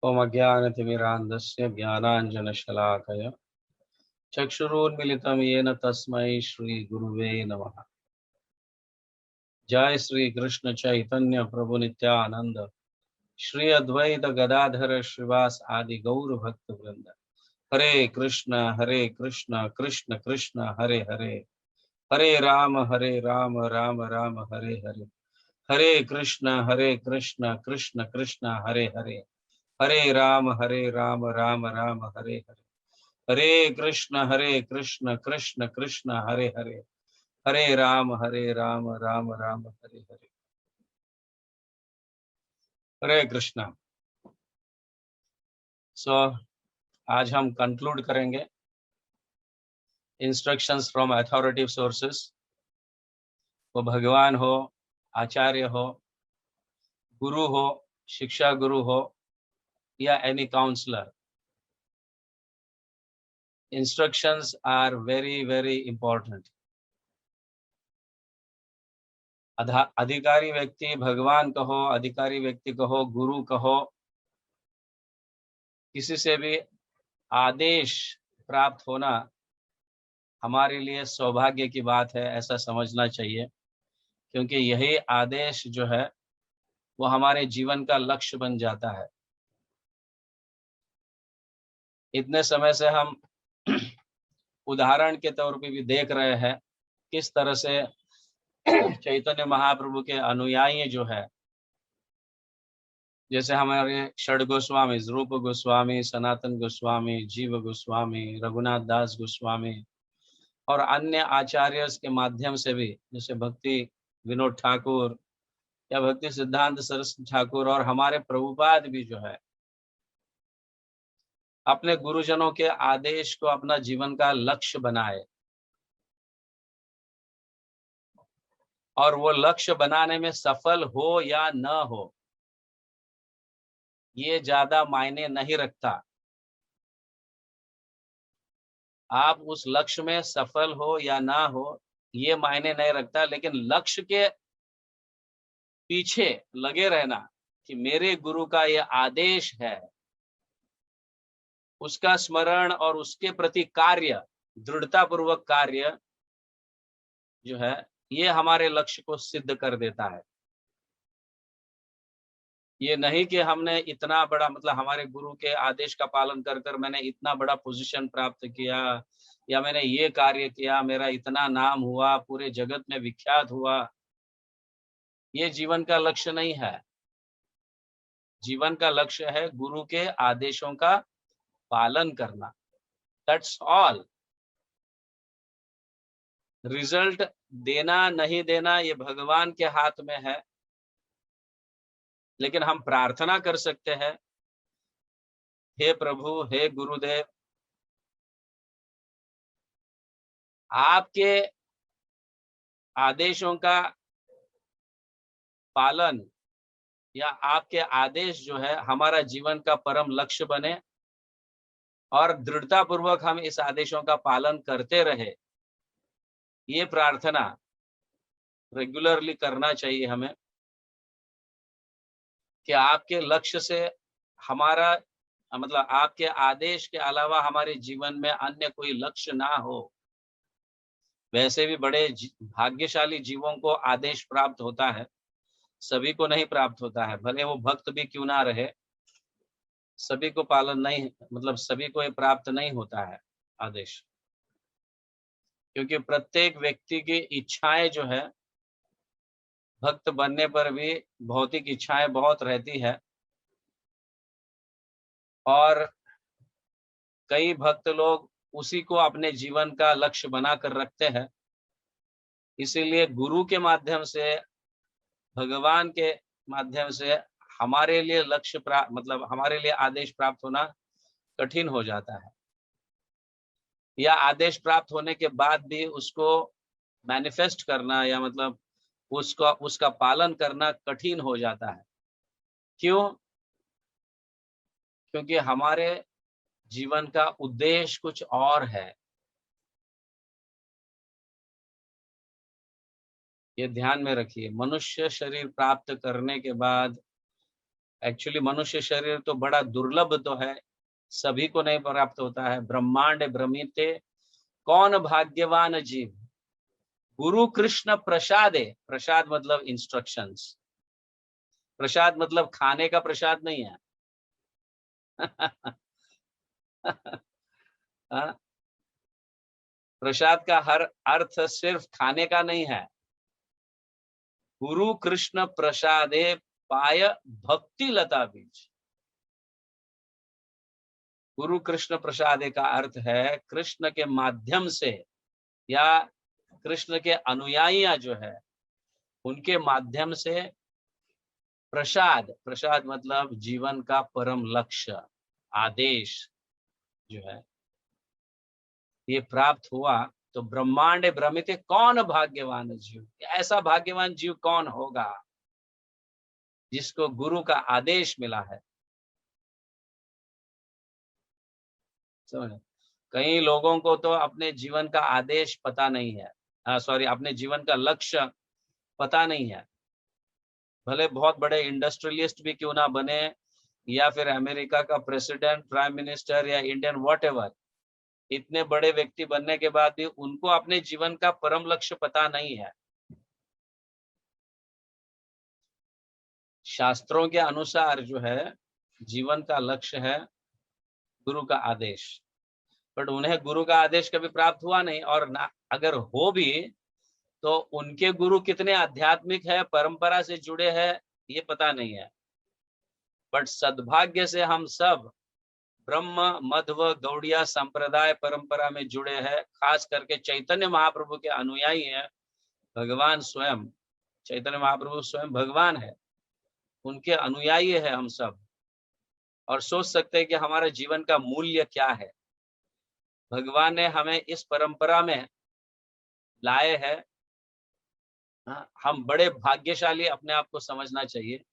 ओम अज्ञानतिमिरान्धस्य ज्ञानाञ्जनशलाकया चक्षुरुन्मिलितं येन तस्मै श्रीगुरुवे नमः। जय श्री कृष्ण चैतन्य प्रभु नित्यानंद, श्री अद्वैत गदाधर श्रीवास आदि गौर भक्त वृंद। हरे कृष्ण कृष्ण कृष्ण हरे हरे, हरे राम राम राम हरे हरे। हरे कृष्ण कृष्ण कृष्ण हरे हरे, हरे राम राम राम हरे हरे। हरे कृष्ण कृष्ण कृष्ण हरे हरे, हरे राम राम राम हरे हरे। हरे कृष्णा। सो आज हम कंक्लूड करेंगे इंस्ट्रक्शंस फ्रॉम अथॉरिटिव सोर्सेस। वो भगवान हो, आचार्य हो, गुरु हो, शिक्षा गुरु हो या any counsellor, instructions are very very important. अधिकारी व्यक्ति भगवान कहो, अधिकारी व्यक्ति कहो, गुरु कहो, किसी से भी आदेश प्राप्त होना हमारे लिए सौभाग्य की बात है, ऐसा समझना चाहिए। क्योंकि यही आदेश जो है वो हमारे जीवन का लक्ष्य बन जाता है। इतने समय से हम उदाहरण के तौर पे भी देख रहे हैं किस तरह से चैतन्य महाप्रभु के अनुयायी जो है, जैसे हमारे षड गोस्वामी, रूप गोस्वामी, सनातन गोस्वामी, जीव गोस्वामी, रघुनाथ दास गोस्वामी और अन्य आचार्य के माध्यम से भी, जैसे भक्ति विनोद ठाकुर या भक्ति सिद्धांत सरस्वती ठाकुर और हमारे प्रभुपाद भी जो है, अपने गुरुजनों के आदेश को अपना जीवन का लक्ष्य बनाए। और वो लक्ष्य बनाने में सफल हो या न हो, ये ज्यादा मायने नहीं रखता। आप उस लक्ष्य में सफल हो या ना हो, ये मायने नहीं रखता, लेकिन लक्ष्य के पीछे लगे रहना कि मेरे गुरु का ये आदेश है, उसका स्मरण और उसके प्रति कार्य, दृढ़ता पूर्वक कार्य जो है, ये हमारे लक्ष्य को सिद्ध कर देता है। ये नहीं कि हमने इतना बड़ा, मतलब हमारे गुरु के आदेश का पालन कर कर मैंने इतना बड़ा पोजीशन प्राप्त किया या मैंने ये कार्य किया, मेरा इतना नाम हुआ, पूरे जगत में विख्यात हुआ। ये जीवन का लक्ष्य नहीं है। जीवन का लक्ष्य है गुरु के आदेशों का पालन करना। That's all. रिजल्ट देना नहीं देना ये भगवान के हाथ में है, लेकिन हम प्रार्थना कर सकते हैं, हे प्रभु, हे गुरुदेव, आपके आदेशों का पालन या आपके आदेश जो है हमारा जीवन का परम लक्ष्य बने और दृढ़ता पूर्वक हम इस आदेशों का पालन करते रहे। ये प्रार्थना रेगुलरली करना चाहिए हमें कि आपके लक्ष्य से हमारा, मतलब आपके आदेश के अलावा हमारे जीवन में अन्य कोई लक्ष्य ना हो। वैसे भी बड़े भाग्यशाली जीवों को आदेश प्राप्त होता है, सभी को नहीं प्राप्त होता है, भले वो भक्त भी क्यों ना रहे, सभी को पालन नहीं, मतलब सभी को ये प्राप्त नहीं होता है आदेश। क्योंकि प्रत्येक व्यक्ति की इच्छाएं जो है, भक्त बनने पर भी भौतिक इच्छाएं बहुत रहती है और कई भक्त लोग उसी को अपने जीवन का लक्ष्य बनाकर रखते हैं। इसीलिए गुरु के माध्यम से, भगवान के माध्यम से हमारे लिए लक्ष्य प्राप्त, मतलब हमारे लिए आदेश प्राप्त होना कठिन हो जाता है, या आदेश प्राप्त होने के बाद भी उसको मैनिफेस्ट करना या मतलब उसका उसका पालन करना कठिन हो जाता है। क्यों? क्योंकि हमारे जीवन का उद्देश्य कुछ और है। ये ध्यान में रखिए। मनुष्य शरीर प्राप्त करने के बाद एक्चुअली मनुष्य शरीर तो बड़ा दुर्लभ तो है, सभी को नहीं प्राप्त होता है। ब्रह्मांड भ्रमिते कौन भाग्यवान जीव, गुरु कृष्ण प्रसादे, प्रसाद मतलब इंस्ट्रक्शंस, प्रसाद मतलब खाने का प्रसाद नहीं है। हाँ, प्रसाद का हर अर्थ सिर्फ खाने का नहीं है। गुरु कृष्ण प्रसादे पाय भक्ति लता बीज। गुरु कृष्ण प्रसादे का अर्थ है कृष्ण के माध्यम से, या कृष्ण के अनुयायियां जो है उनके माध्यम से प्रसाद, प्रसाद मतलब जीवन का परम लक्ष्य, आदेश जो है ये प्राप्त हुआ। तो ब्रह्मांड भ्रमित कौन भाग्यवान जीव, ऐसा भाग्यवान जीव कौन होगा जिसको गुरु का आदेश मिला है। समझ, कई लोगों को तो अपने जीवन का आदेश पता नहीं है, सॉरी अपने जीवन का लक्ष्य पता नहीं है। भले बहुत बड़े इंडस्ट्रियलिस्ट भी क्यों ना बने, या फिर अमेरिका का प्रेसिडेंट, प्राइम मिनिस्टर या इंडियन व्हाटएवर, इतने बड़े व्यक्ति बनने के बाद भी उनको अपने जीवन का परम लक्ष्य पता नहीं है। शास्त्रों के अनुसार जो है जीवन का लक्ष्य है गुरु का आदेश, बट उन्हें गुरु का आदेश कभी प्राप्त हुआ नहीं, और ना अगर हो भी तो उनके गुरु कितने आध्यात्मिक है, परंपरा से जुड़े हैं, ये पता नहीं है। बट सद्भाग्य से हम सब ब्रह्म मध्व गौड़िया संप्रदाय परंपरा में जुड़े हैं, खास करके चैतन्य महाप्रभु के अनुयायी हैं। भगवान स्वयं, चैतन्य महाप्रभु स्वयं भगवान है, उनके अनुयायी है हम सब, और सोच सकते हैं कि हमारा जीवन का मूल्य क्या है। भगवान ने हमें इस परंपरा में लाए हैं। हम बड़े भाग्यशाली अपने आप को समझना चाहिए,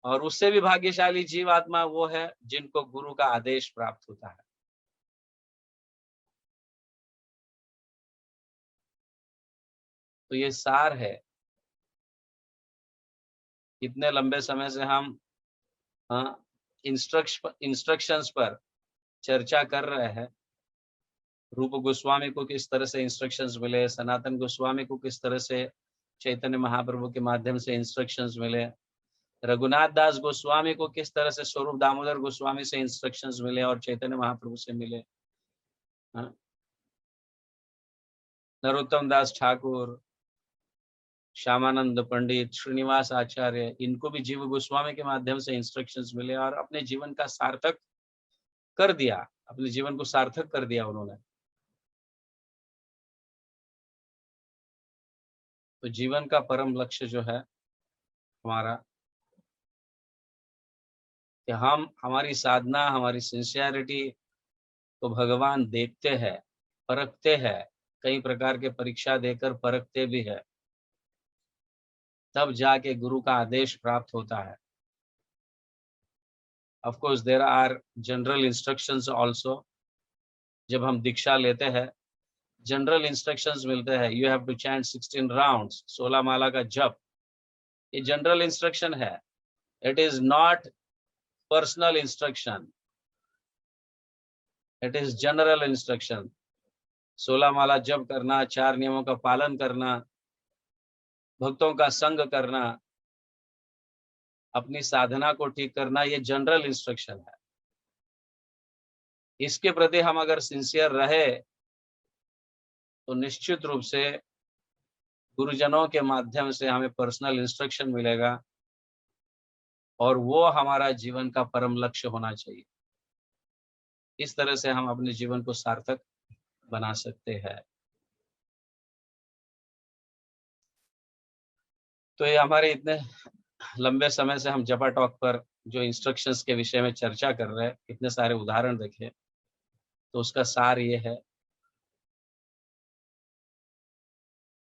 और उससे भी भाग्यशाली जीव आत्मा वो है जिनको गुरु का आदेश प्राप्त होता है। तो ये सार है। इतने लंबे समय से हम इंस्ट्रक्शंस पर चर्चा कर रहे हैं। रूप गोस्वामी को किस तरह से इंस्ट्रक्शंस मिले, सनातन गोस्वामी को किस तरह से चैतन्य महाप्रभु के माध्यम से इंस्ट्रक्शंस मिले, रघुनाथ दास गोस्वामी को किस तरह से स्वरूप दामोदर गोस्वामी से इंस्ट्रक्शंस मिले और चैतन्य महाप्रभु से मिले, नरोत्तम दास ठाकुर, श्यामानंद पंडित, श्रीनिवास आचार्य, इनको भी जीव गोस्वामी के माध्यम से इंस्ट्रक्शंस मिले और अपने जीवन का सार्थक कर दिया, अपने जीवन को सार्थक कर दिया उन्होंने। तो जीवन का परम लक्ष्य जो है हमारा, कि हम हमारी साधना, हमारी सिंसियरिटी तो भगवान देखते हैं, परखते हैं, कई प्रकार के परीक्षा देकर परखते भी है, तब जाके गुरु का आदेश प्राप्त होता है। Of course there are general instructions also. जब हम दीक्षा लेते हैं जनरल इंस्ट्रक्शंस मिलते हैं, you have to chant 16 rounds, 16 माला का जप। ये जनरल इंस्ट्रक्शन है, it is not personal instruction, it is general instruction. 16 माला जप करना, 4 नियमों का पालन करना, भक्तों का संग करना, अपनी साधना को ठीक करना, ये जनरल इंस्ट्रक्शन है। इसके प्रति हम अगर सिंसियर रहे तो निश्चित रूप से गुरुजनों के माध्यम से हमें पर्सनल इंस्ट्रक्शन मिलेगा, और वो हमारा जीवन का परम लक्ष्य होना चाहिए। इस तरह से हम अपने जीवन को सार्थक बना सकते हैं। तो ये हमारे इतने लंबे समय से हम जपा टॉक पर जो इंस्ट्रक्शंस के विषय में चर्चा कर रहे हैं, इतने सारे उदाहरण देखे, तो उसका सार ये है।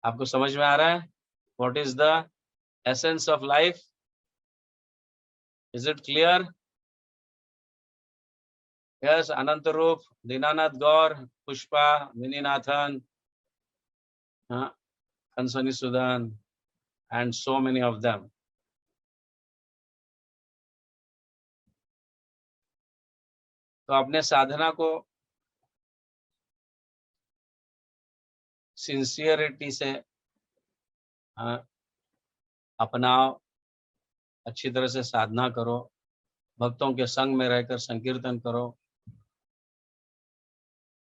आपको समझ में आ रहा है? What is the essence of life? Is it clear? Yes, Anant Roop, Dinanath Gaur, Pushpa, मिनीनाथन, कंसनी Sudan, and so many of them. तो अपने साधना को सिंसियरिटी से अपनाओ, अच्छी तरह से साधना करो, भक्तों के संग में रहकर संकीर्तन करो,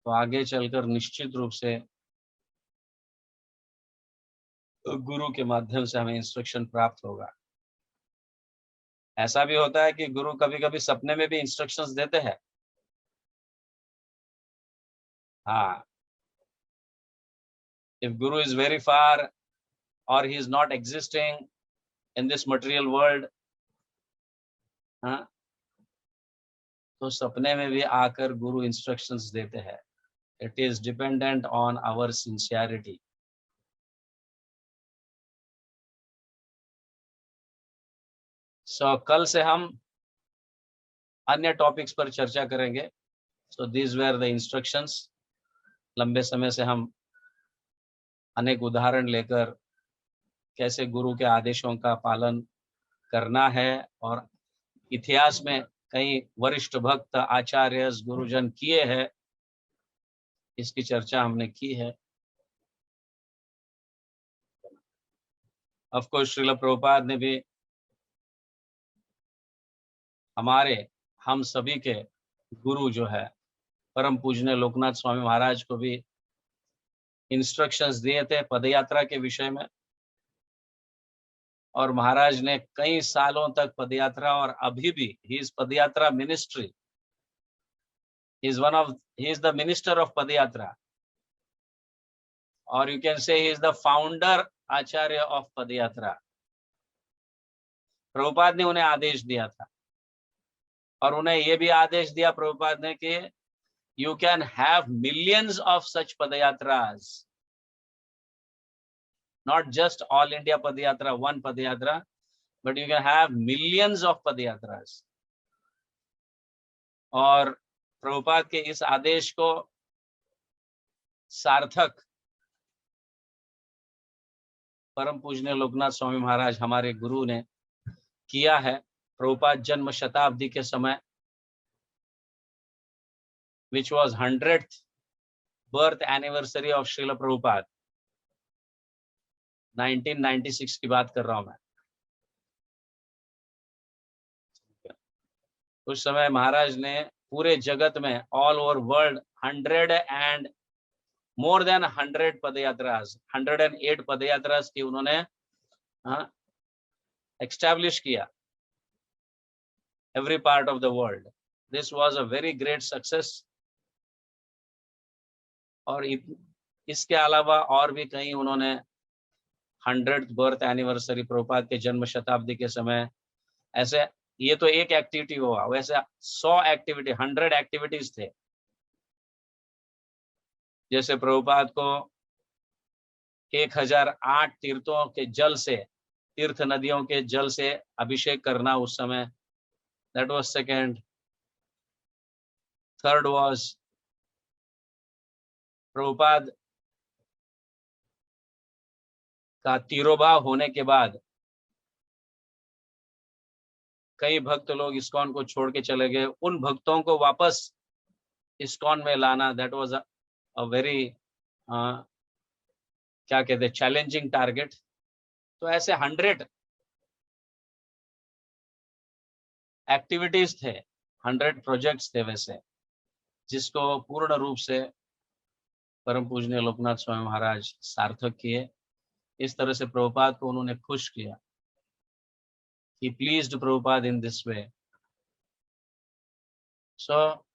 तो आगे चलकर निश्चित रूप से गुरु के माध्यम से हमें इंस्ट्रक्शन प्राप्त होगा। ऐसा भी होता है कि गुरु कभी कभी सपने में भी इंस्ट्रक्शंस देते हैं। हाँ, if guru is very far or he is not existing in this material world, हाँ, तो सपने में भी आकर गुरु इंस्ट्रक्शंस देते हैं। It is dependent on our sincerity. So कल से हम अन्य टॉपिक्स पर चर्चा करेंगे। So these were the instructions. लंबे समय से हम अनेक उदाहरण लेकर कैसे गुरु के आदेशों का पालन करना है, और इतिहास में कई वरिष्ठ भक्त आचार्य गुरुजन किए हैं, इसकी चर्चा हमने की है। ऑफ कोर्स श्रील प्रभुपाद ने भी हम सभी के गुरु जो है परम पूजनीय लोकनाथ स्वामी महाराज को भी इंस्ट्रक्शंस दिए थे पदयात्रा के विषय में, और महाराज ने कई सालों तक पदयात्रा, और अभी भी he is padayatra ministry, he is the minister of padayatra, और you can say he is the founder acharya of padayatra. Prabhupada ने उन्हें आदेश दिया था, और उन्हें यह भी आदेश दिया प्रभुपाद ने कि you can have millions of such padayatras, not just all India padayatra, one padayatra, but you can have millions of padayatras। और प्रभुपाद के इस आदेश को सार्थक परम पूजनीय लोकनाथ स्वामी महाराज हमारे गुरु ने किया है। प्रभुपाद जन्म शताब्दी के समय, which was 100th birth anniversary of Srila Prabhupada, 1996 की बात कर रहा हूं मैं। उस समय महाराज ने पूरे जगत में all over world 100 and more than 100 पदयात्रास, 108 पदयात्रास की उन्होंने एस्टैब्लिश किया, every part of the world. This was a very great success। और इसके अलावा और भी कई उन्होंने 100th बर्थ एनिवर्सरी प्रभुपाद के जन्म शताब्दी के समय, ऐसे ये तो एक एक्टिविटी हुआ, वैसे 100 एक्टिविटी, 100 एक्टिविटीज थे। जैसे प्रभुपाद को 1008 तीर्थों के जल से, तीर्थ नदियों के जल से अभिषेक करना उस समय, that was second. Third was Prabhupada का तिरोभाव होने के बाद कई भक्त लोग इस्कॉन को छोड़ के चले गए, उन भक्तों को वापस इस्कॉन में लाना, दैट वाज अ वेरी क्या कहते हैं, चैलेंजिंग टारगेट। तो ऐसे 100 एक्टिविटीज थे, 100 प्रोजेक्ट्स थे वैसे, जिसको पूर्ण रूप से परम पूजनीय लोकनाथ स्वामी महाराज सार्थक किए। इस तरह से प्रभुपाद को उन्होंने खुश किया। He pleased Prabhupada in this way। So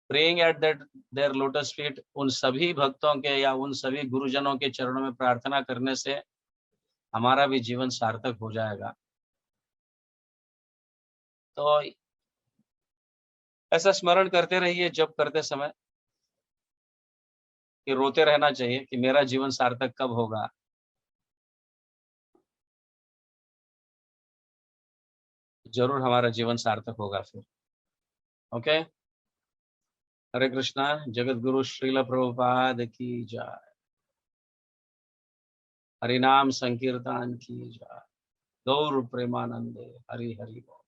praying at their lotus feet, उन सभी भक्तों के या उन सभी गुरुजनों के चरणों में प्रार्थना करने से हमारा भी जीवन सार्थक हो जाएगा। तो ऐसा स्मरण करते रहिए जब करते समय कि रोते रहना चाहिए कि मेरा जीवन सार्थक कब होगा। जरूर हमारा जीवन सार्थक होगा फिर। ओके, हरे कृष्णा। जगत गुरु श्रील प्रभुपाद की जय। हरिनाम संकीर्तन की जय। गौर प्रेमानंदे। हरि हरि बोल।